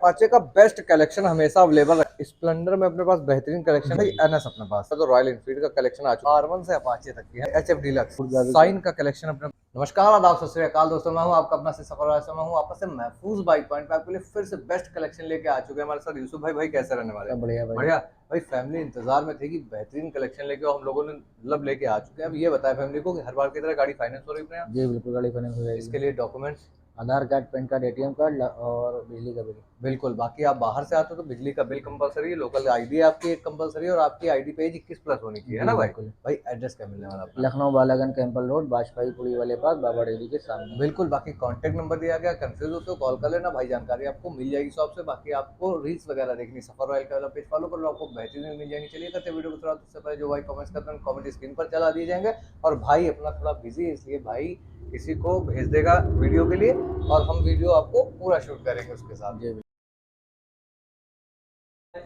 Apache का best collection हमेशा available है। स्प्लेंडर में अपने पास बेहतरीन कलेक्शन है। एनएस अपने पास तो रॉयल एनफील्ड का कलेक्शन आ चुका है। R1 से अपाचे तक की है। HF डीलक्स साइन का कलेक्शन अपने। नमस्कार, आदाब, सत श्री अकाल दोस्तों, मैं हूं आपका अपना सफर रास्ता। मैं हूं आपसे महफूज बाइक पॉइंट पे आपके लिए फिर से बेस्ट कलेक्शन लेके आ चुके हैं। हमारे साथ यूसुफ भाई। भाई कैसे रहने वाले हैं? बढ़िया भाई। बढ़िया भाई। फैमिली इंतजार में थी कि बेहतरीन कलेक्शन लेके हम लोगों ने मतलब लेके आ चुके हैं। अब ये बताया फैमिली को कि हर बार की तरह गाड़ी फाइनेंस हो रही है अपने यहाँ? जी बिल्कुल, गाड़ी फाइनेंस हो जाएगी। इसके लिए documents Aadhaar card, PAN card, ATM card और बिजली का बिल। बिल्कुल। बाकी आप बाहर से आते हो तो बिजली का बिल कंपलसरी है, लोकल आईडी आपकी एक कंपलसरी है और आपकी आईडी पेज 21 प्लस होनी चाहिए, है जी ना भाई? बिल्कुल। भाई एड्रेस क्या मिलने वाला अपना? लखनऊ बालागंज कैंपल रोड, बाजपाई पुली वाले पास, बाबा डेयरी के सामने। बिल्कुल। बाकी कांटेक्ट नंबर दिया गया, कंफ्यूज होते हो कॉल कर लेना भाई, जानकारी आपको मिल जाएगी शॉप से। बाकी आपको रील्स वगैरह देखनी, सफर रॉयल का वाला पेज फॉलो कर लो, आपको बेहतरीन मिल जाएंगे। चलिए करते हैं वीडियो को शुरुआत। उससे पहले जो भाई कमेंट्स करते हैं कमेंट स्क्रीन पर चला दिए जाएंगे। और भाई अपना थोड़ा बिजी है, इसलिए भाई किसी को भेज देगा वीडियो के लिए और हम वीडियो आपको पूरा शूट करेंगे उसके साथ। जी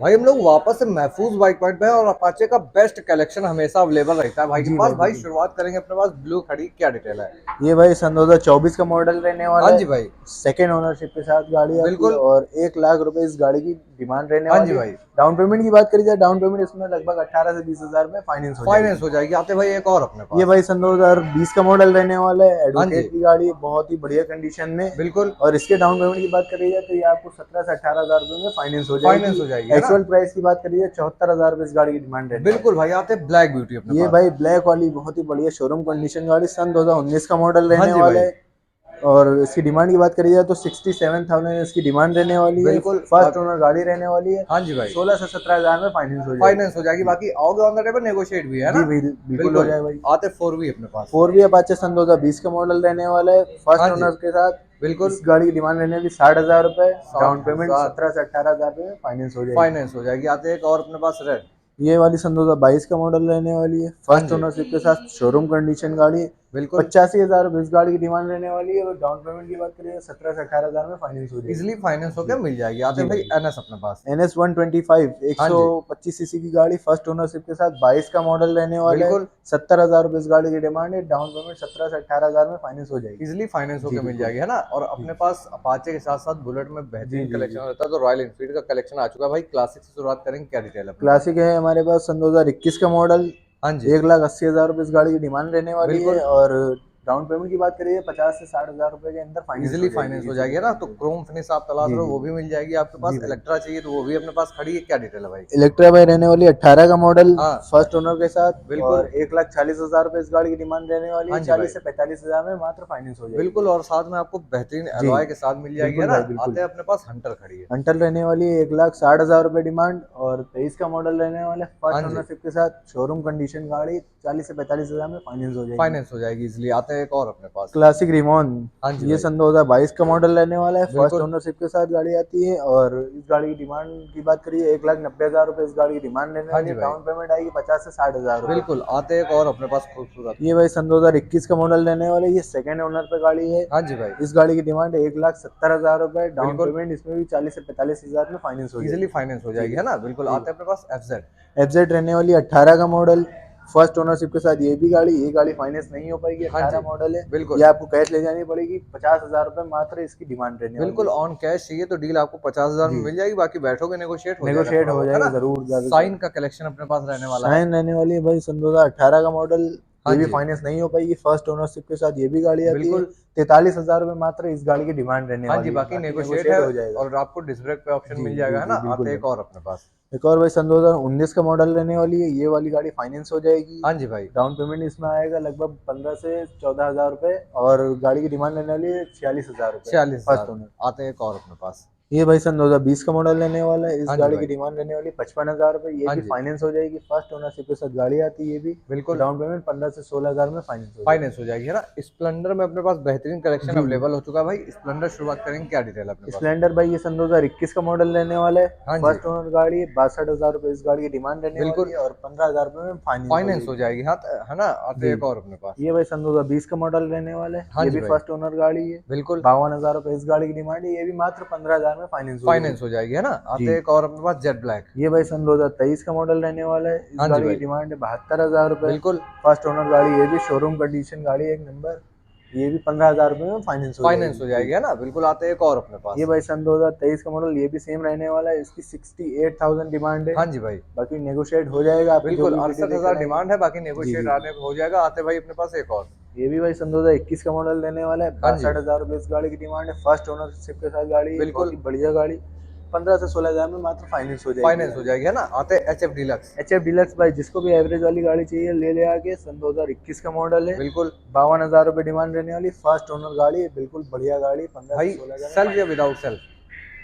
भाई हम लोग वापस से महफूज बाइक पॉइंट पे हैं और अपाचे का बेस्ट कलेक्शन हमेशा अवेलेबल रहता है भाई के जी पास। भाई, भाई बिल्कुल। शुरुआत करेंगे अपने पास ब्लू खड़ी, क्या डिटेल है? ये भाई सन 2024 का मॉडल रहने वाला हाँ है। जी भाई। सेकेंड ओनरशिप के साथ गाड़ी आती है बिल्कुल। और 1 लाख रुपए इस गाड़ी की डिमांड रहने हाँ वाली जी है। भाई। डाउन पेमेंट की बात करी जाए, डाउन पेमेंट इसमें लगभग 18 से 20 हजार में फाइनेंस हो फाइनेंस जाएगी। हो जाएगी। आते भाई एक और अपने ये पास। भाई सन 2020 का मॉडल रहने वाला है। हाँ जी। एडवोकेट की गाड़ी है, बहुत ही बढ़िया कंडीशन में। बिल्कुल। और इसके डाउन पेमेंट की बात करी जाए तो ये आपको 17 से 18 हजार रुपए में फाइनेंस हो फाइनेंस जाएगी। हो जाएगी, है ना? एक्चुअल प्राइस की बात करी जाए 74 हजार रुपए इस गाड़ी की डिमांड रहने वाली बिल्कुल भाई। आते ब्लैक ब्यूटी अपने है। ये पास। भाई ब्लैक वाली बहुत ही बढ़िया शोरूम कंडीशन गाड़ी, सन 2019 का मॉडल हाँ रहने जी वाला भाई। है। और इसकी डिमांड की बात करी जाए तो 67,000 इसकी डिमांड रहने वाली है। बिल्कुल। फर्स्ट ओनर गाड़ी रहने वाली है। हाँ जी भाई। 16 से 17 हजार में फाइनेंस हो फाइनेंस हो जाएगी। जाएगी। जी बाकी आओगे ऑन द टेबल नेगोशिएट भी है ना? जी भाई, बिल्कुल हो बिल्कुल। जाए भाई। आते 4V अपने पास। 4V अपाचे सन 2020 का मॉडल रहने वाला है, फर्स्ट हाँ जी। ओनर के साथ। बिल्कुल। इस गाड़ी की डिमांड रहने वाली 60 हजार रुपए। डाउन पेमेंट 60,000 17 से 18 हजार रुपए में फाइनेंस हो जाएगी। फाइनेंस हो जाएगी। आते एक और अपने पास रेड। ये वाली सन 2022 का मॉडल रहने वाली है, हाँ फर्स्ट जी। ओनरशिप के साथ, शोरूम कंडीशन गाड़ी है। बिल्कुल। 85 हजार रुपए इस गाड़ी की डिमांड रहने वाली है और डाउन पेमेंट की बात करें 17 से 18 हजार में फाइनेंस हो इजिली जाएगी। फाइनेंस होकर जी मिल जाएगी। आते जी भाई भाई। एनएस अपने पास। NS 125 हाँ जी। 125 सीसी की गाड़ी, फर्स्ट ओनरशिप के साथ, 22 का मॉडल रहने वाला है। बिल्कुल। 70 हजार रुपए इस गाड़ी की डिमांड है। डाउन पेमेंट 17 से 18 हजार में फाइनेंस हो जाएगी। इजिली फाइनेंस जी होकर मिल बिल्कुल। जाएगी, है ना? और जी अपने पास अपाचे के साथ साथ बुलेट में जी बेहतरीन जी कलेक्शन जी। रहता है। तो रॉयल एनफील्ड का कलेक्शन आ चुका है भाई। क्लासिक से शुरुआत करेंगे, क्या डिटेल है अपने पास? क्लासिक है हमारे पास सन 2021 का मॉडल। हाँ जी। 1,80,000 रुपए इस गाड़ी की डिमांड रहने वाली है बिल्कुल। और डाउन पेमेंट की बात करिए 50 से 60 हजार रुपए के अंदर फाइनेंस इजिली हो जाएगी। फाइनेंस हो इजीली जाएगी, है ना? तो फाइनेंस हो क्रोम फिनिश आप जाएगी। तलाश जी रहे हो जी वो भी मिल जाएगी आपके जी पास। भाई। इलेक्ट्रा चाहिए तो वो भी अपने पास खड़ी है, क्या डिटेल है भाई? इलेक्ट्रा भाई रहने वाली 18 का मॉडल, हाँ। फर्स्ट ओनर के साथ। बिल्कुल। और 1,40,000 रुपए इस गाड़ी की डिमांड रहने वाली हाँ है। जी भाई। 40 से 45 हजार में मात्र फाइनेंस हो बिल्कुल। जाएगी। और साथ में आपको बेहतरीन जी एलॉय के साथ मिल जाएगी, है बिल्कुल ना? भाई, बिल्कुल। आते हैं अपने पास हंटर खड़ी है। हंटर रहने वाली है 1,60,000 रुपए डिमांड और 23 का मॉडल रहने वाला है, हाँ फर्स्ट जी। ओनरशिप के साथ, शोरूम कंडीशन गाड़ी। 40 से 45 हजार में फाइनेंस हो जाएगी। फाइनेंस हो जाएगी इजिली। आते हैं एक और अपने पास। क्लासिक रिमोन। हाँ जी ये भाई। सन 2022 का मॉडल रहने वाला है, फर्स्ट बिल्कुल। ओनरशिप के साथ गाड़ी आती है। और इस गाड़ी की डिमांड की बात करिए 1,90,000 रुपए इस गाड़ी की डिमांड रहने हाँ वाली जी है। भाई। डाउन पेमेंट आएगी 50 से 60 हजार रुपए की। बिल्कुल। आते हैं एक और अपने पास खूबसूरत। ये भाई सन 2021 का मॉडल रहने वाला है, ये सेकंड ओनर पे गाड़ी है। हाँ जी भाई। इस गाड़ी की डिमांड है 1,70,000 रुपए। डाउन बिल्कुल। पेमेंट इसमें भी 40 से 45 हजार में फाइनेंस हो इजिली जाएगी। फाइनेंस हो जी जाएगी, है ना? बिल्कुल। जी। आते हैं अपने पास एफजेड। एफजेड रहने वाली 18 का मॉडल, फर्स्ट ओनरशिप के साथ। ये भी गाड़ी, ये गाड़ी फाइनेंस नहीं हो पाएगी, हाँ 18 जी। मॉडल है। ये बिल्कुल। आपको कैश ले जानी पड़ेगी। 50 हजार रुपए मात्र इसकी डिमांड रहने वाली बिल्कुल है। ऑन कैश चाहिए तो डील आपको 50,000 में जी मिल जाएगी। बाकी बैठोगे नेगोशिएट हो जाएगा नेगोशिएट थोड़ा हो बहुत, है जाएगा ना? जरूर, ज्यादा से साइन ज्यादा। का कलेक्शन अपने पास रहने वाला है। शाइन रहने वाली है भाई सन 2018 का मॉडल। हाँ ये भी जी। फाइनेंस नहीं हो पाएगी, फर्स्ट ओनरशिप के साथ ये भी गाड़ी आती है। बिल्कुल। 43 हजार रुपए मात्र इस गाड़ी की डिमांड रहने हाँ जी। वाली है, बाकी बाकी नेगोशिएट है। नेगोशिएट हो जाएगा। और आपको डिस्क ब्रेक पे ऑप्शन जी मिल जी जाएगा, है ना? जी बिल्कुल आते भाई। एक और अपने पास। एक और भाई सन 2019 का मॉडल रहने वाली है, ये वाली गाड़ी फाइनेंस हो जाएगी। हाँ जी भाई। डाउन पेमेंट इसमें आएगा लगभग 15 से 14 हजार रुपए और गाड़ी की डिमांड रहने वाली है 46 हजार रुपए, फर्स्ट 46,000। ओनर। आते हैं एक और अपने पास। ये भाई सन 2020 का मॉडल रहने वाला है। इस हाँ जी गाड़ी की भाई। डिमांड रहने वाली 55 हजार रुपए। ये हाँ भी जी। फाइनेंस हो जाएगी, फर्स्ट ओनरशिप के साथ गाड़ी आती है ये भी। बिल्कुल। डाउन पेमेंट 15 से 16 हजार में फाइनेंस हो फाइनेंस जाएगी। हो जाएगी, है ना? स्प्लेंडर में अपने पास बेहतरीन कलेक्शन जी अवेलेबल हो चुका है भाई। स्प्लेंडर शुरुआत करेंगे, क्या डिटेल है अपने पास? स्प्लेंडर भाई ये सन 2021 का मॉडल रहने वाला है, हाँ जी। फर्स्ट ओनर गाड़ी है। 62 हजार रुपए इस गाड़ी की डिमांड रहने वाली बिल्कुल। है और 15 हजार रुपए में फाइनेंस हो फाइनेंस हो जाएगी। जाएगी, हाँ है ना? आते जी हैं एक और अपने पास। ये भाई सन 2020 का मॉडल रहने वाला है, हाँ ये जी भी भाई। फर्स्ट ओनर गाड़ी है। बिल्कुल। 52 हजार रुपए इस गाड़ी की डिमांड है, ये भी मात्र 15 हजार में फाइनेंस हो फाइनेंस जाएगी। हो जाएगी, है ना? आते जी हैं एक और अपने पास, जेट ब्लैक। ये भाई सन 2023 का मॉडल रहने वाला है। इस हाँ जी गाड़ी की भाई। डिमांड है 72 हजार रुपए, बिल्कुल। फर्स्ट ओनर गाड़ी, ये भी शोरूम कंडीशन गाड़ी है, एक नंबर। ये भी 15,000 रुपए में फाइनेंस हो जाएगी, है ना। बिल्कुल, आते हैं एक और अपने पास। ये भाई सन 2023 का मॉडल, ये भी सेम रहने वाला है। इसकी 68,000 डिमांड है। हाँ जी भाई, बाकी नेगोशिएट हो जाएगा आपकी जो बिल्कुल भी वीडियो 68,000 देखकर डिमांड है, बाकी जी नेगोशिएट जी। आने हो जाएगा। आते भाई अपने पास एक और। ये भी भाई सन 2021 का मॉडल रहने वाला है। हाँ जी, 62,000 रुपए इस गाड़ी की डिमांड है। फर्स्ट ओनरशिप के साथ गाड़ी है, बहुत बिल्कुल ही बढ़िया गाड़ी। 15 से 16,000 में मात्र फाइनेंस हो जाएगी फाइनेंस हो गाड़ी। जाएगी, है ना। आते हैं HF डीलक्स। HF डीलक्स भाई, जिसको भी एवरेज वाली गाड़ी चाहिए ले ले आके। सन 2021 का मॉडल है। बिल्कुल 52,000 रुपए डिमांड रहने वाली। फर्स्ट ओनर गाड़ी है, बिल्कुल बढ़िया गाड़ी। 15 से भाई, 16,000 में सेल्फ या फाइनेंस। Without self?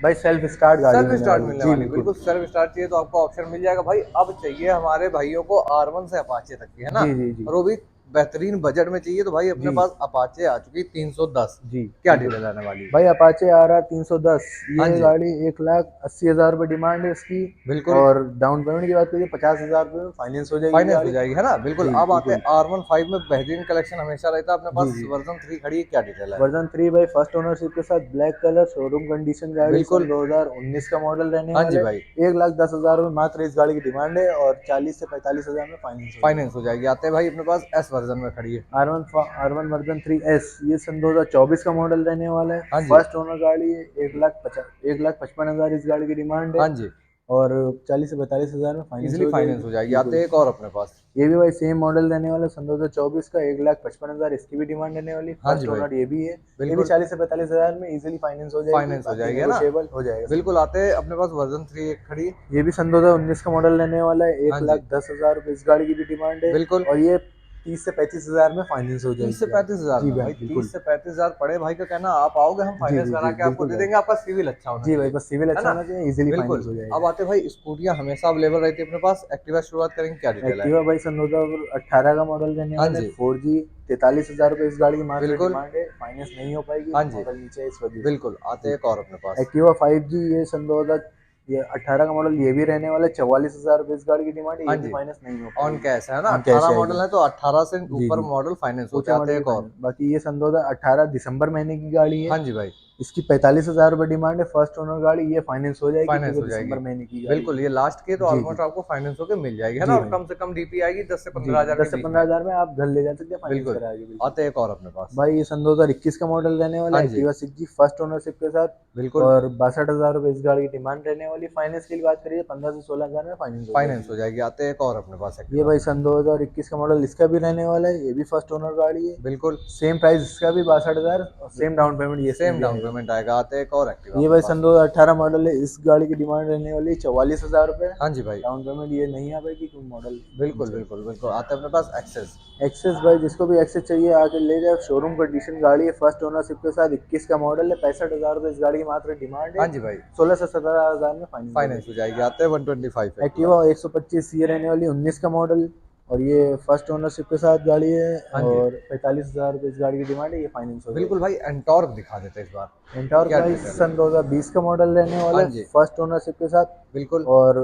भाई सेल्फ स्टार्ट गाड़ी सेल्फ मिलने स्टार्ट वाली है। मिलने जी वाली, बिल्कुल। बिल्कुल सेल्फ स्टार्ट चाहिए तो आपको ऑप्शन मिल जाएगा भाई। अब चाहिए हमारे भाइयों को R1 से अपाचे तक की, है ना। जी जी जी और वो भी बेहतरीन बजट में चाहिए तो भाई अपने जी पास अपाचे आ चुकी 310। जी क्या बिल्कुल। डिटेल आने वाली? भाई अपाचे RR 310, हाँ ये जी, गाड़ी 1,80,000 रुपए डिमांड है इसकी। बिल्कुल और डाउन पेमेंट की बात करिए 50,000 रुपए में फाइनेंस हो जाएगी फाइनेंस हो गाड़ी। जाएगी, है ना। बिल्कुल, जी अब आते बिल्कुल। हैं R15 में। बेहतरीन कलेक्शन हमेशा रहता है अपने जी पास। जी। वर्जन 3 खड़ी है, क्या डिटेल है? वर्जन 3 भाई फर्स्ट ओनरशिप के साथ, ब्लैक कलर, शोरूम कंडीशन गाड़ी, सन बिल्कुल 2019 का मॉडल रहने हाँ जी वाला भाई, है। 1,10,000 रुपए मात्र इस गाड़ी की डिमांड है और 40 से 45,000 में फाइनेंस हो फाइनेंस जाएगी। हो जाएगी। आते हैं भाई अपने पास S वर्जन में खड़ी है। R1 वर्जन 3S, ये सन 2024 का मॉडल रहने वाला है। हाँ जी, फर्स्ट ओनर गाड़ी है। 1,55,000 इस गाड़ी की डिमांड है। हाँ जी, और 40 से 42,000 में फाइनेंस इजीली हो फाइनेंस जाएगी। हो जाएगी। आते बिल्कुल। हैं एक और अपने पास। ये भी भाई सेम मॉडल रहने वाला है, सन 2024 का। 1,55,000 इसकी भी डिमांड रहने वाली। हाँ जी फर्स्ट भाई, ओनर ये भी है। ये भी बिल्कुल 40 से 45,000 में इजीली फाइनेंस हो जाएगी। फाइनेंस हो बाकी जाएगी, है ना। नेगोशिएबल हो जाएगा सब। बिल्कुल, आते हैं अपने पास वर्जन 3 एक खड़ी है। ये भी सन 2019 का मॉडल रहने वाला है। हाँ एक जी, लाख 10,000 रुपए इस गाड़ी की भी डिमांड है। बिल्कुल और ये 30 से 35,000 में फाइनेंस हो 30 से जाएगी गाड़ी। 35,000 जी में भाई भाई। बिल्कुल। 30 से 35,000 पड़े भाई का कहना, आप आओगे हम जी फाइनेंस जी करा जी के आपको बिल्कुल दे भाई। देंगे। आपका सिविल अच्छा होना जी भाई, चाहिए, बस सिविल है अच्छा ना। होना चाहिए, इजीली बिल्कुल। फाइनेंस हो अब जाएगा। आते भाई स्कूटियां हमेशा अवेलेबल रहती है अपने पास। एक्टिवा से शुरुआत करेंगे, क्या डिटेल है? एक्टिवा भाई सन 2018 का मॉडल रहने हाँ वाला है। जी, 4G, 43,000 रुपए इस गाड़ी की मात्र बिल्कुल डिमांड है। फाइनेंस नहीं हो पाएगी, हाँ जी, मॉडल नीचे है इस वजह से। बिल्कुल आते जी। हैं एक और अपने पास। एक्टिवा 5G, ये सन 2018 का मॉडल, ये भी रहने वाला है। 44,000 रुपए इस गाड़ी की डिमांड है। हाँ ये भी जी, फाइनेंस नहीं हो ऑन पाएगी। कैश है ना। ऑन कैश 18 आएगी। मॉडल है तो 18 से जी ऊपर जी। मॉडल फाइनेंस होते ऊंचे हैं। आते मॉडल हैं की एक और। फाइनेंस। बाकी ये सन 2018 दिसंबर महीने की गाड़ी है। हाँ जी भाई, इसकी 45,000 रुपए डिमांड है। फर्स्ट ओनर गाड़ी, ये फाइनेंस हो जाएगी फाइनेंस क्योंकि हो जाएगी। दिसंबर महीने की गाड़ी बिल्कुल, है। ये लास्ट की है तो जी जी ऑलमोस्ट आपको फाइनेंस होकर मिल जाएगी, है ना। जी और भाई। कम से कम DP आएगी 10 से जी 15,000 10 के से बीच में। 15,000 में आप घर ले जा सकते हैं फाइनेंस बिल्कुल, करा के। बिल्कुल। आते हैं एक और अपने पास। भाई ये सन 2021 का मॉडल रहने वाला हाँ है। जी, एक्टिवा 6G फर्स्ट ओनरशिप के साथ। बिल्कुल और 62,000 रुपए इस गाड़ी की डिमांड रहने वाली। फाइनेंस की बात करिए 15 से 16,000 में फाइनेंस हो फाइनेंस जाएगी। हो जाएगी। आते हैं एक और अपने पास ये एक्टिवा। भाई सन 2021 का मॉडल, इसका भी रहने वाला है। ये भी फर्स्ट ओनर गाड़ी है। बिल्कुल सेम प्राइस इसका भी 62,000 और सेम डाउन पेमेंट ये इसमें सेम भी डाउन आएगा। पेमेंट आएगा। आते हैं एक और एक्टिवा ये अपने भाई पास। सन 2018 मॉडल है। इस गाड़ी की डिमांड रहने वाली है 44,000 रुपए। हाँ जी भाई, डाउन पेमेंट ये नहीं आ पाएगी क्योंकि मॉडल बिल्कुल नीचे है। बिल्कुल बिल्कुल। आते हैं अपने पास एक्सेस। एक्सेस भाई, जिसको भी एक्सेस चाहिए आके ले जाए। शोरूम कंडीशन गाड़ी है। फर्स्ट ओनरशिप के साथ 21 का मॉडल है। 65,000 रुपए इस गाड़ी की मात्र डिमांड हाँ है। जी भाई, 16 से 17,000 में फाइनेंस हो फाइनेंस हो जाएगी। जाएगी। आते हैं 125 एक्टिवा। एक्टिवा 125 ये रहने वाली 19 का मॉडल। और ये फर्स्ट ओनरशिप के साथ गाड़ी है। हाँ जी, और 45,000 रुपए इस गाड़ी की डिमांड है। ये फाइनेंस हो बिल्कुल जाएगी। भाई। एंटॉर्क दिखा देते हैं इस बार, एंटॉर्क क्या भाई डिटेल है? सन 2020 का मॉडल रहने वाला हाँ है। जी, फर्स्ट ओनरशिप के साथ। बिल्कुल और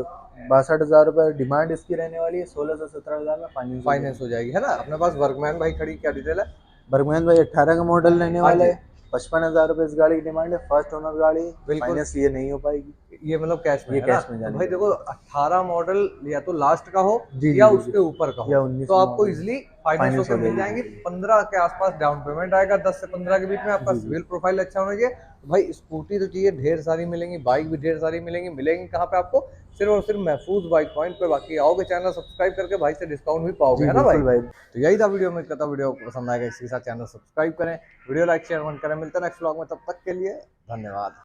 62,000 रुपए डिमांड इसकी रहने वाली है। 16 से 17,000 में फाइनेंस हो फाइनेंस जाएगी। हो जाएगी, है ना। अपने पास वर्कमैन भाई खड़ी, क्या डिटेल है? बर्गमैन भाई 18 का मॉडल रहने हाँ वाला जी, है। 55,000 रुपए इस गाड़ी की डिमांड है। फर्स्ट ओनर गाड़ी। बिल्कुल फाइनेंस ये नहीं हो पाएगी। ये मतलब कैश में ये है ना। कैश में तो जानी भाई देखो, पड़ेगी। 18 मॉडल या तो लास्ट का हो जी जी या जी जी। उसके ऊपर का हो या 19 तो आपको मॉडल इजीली फाइनेंस फाइनेंस होकर हो मिल जाएगी जाएंगी। बिल्कुल। 15 के आसपास डाउन पेमेंट आएगा। 10 से 15 के बीच में आपका जी जी सिविल प्रोफाइल अच्छा होना चाहिए। तो भाई स्कूटी तो चाहिए, ढेर सारी मिलेंगी। बाइक भी ढेर सारी मिलेंगी। मिलेंगी कहाँ पे आपको? सिर्फ और सिर्फ महफूज बाइक पॉइंट पे। बाकी आओगे चैनल सब्सक्राइब करके भाई से डिस्काउंट भी पाओगे, जी है ना भाई। बिल्कुल भाई। तो यही था वीडियो में। कहता वीडियो को पसंद आएगा, इसी के साथ चैनल सब्सक्राइब करें, वीडियो लाइक शेयर कमेंट करें। मिलते हैं नेक्स्ट व्लॉग में, तब तक के लिए धन्यवाद।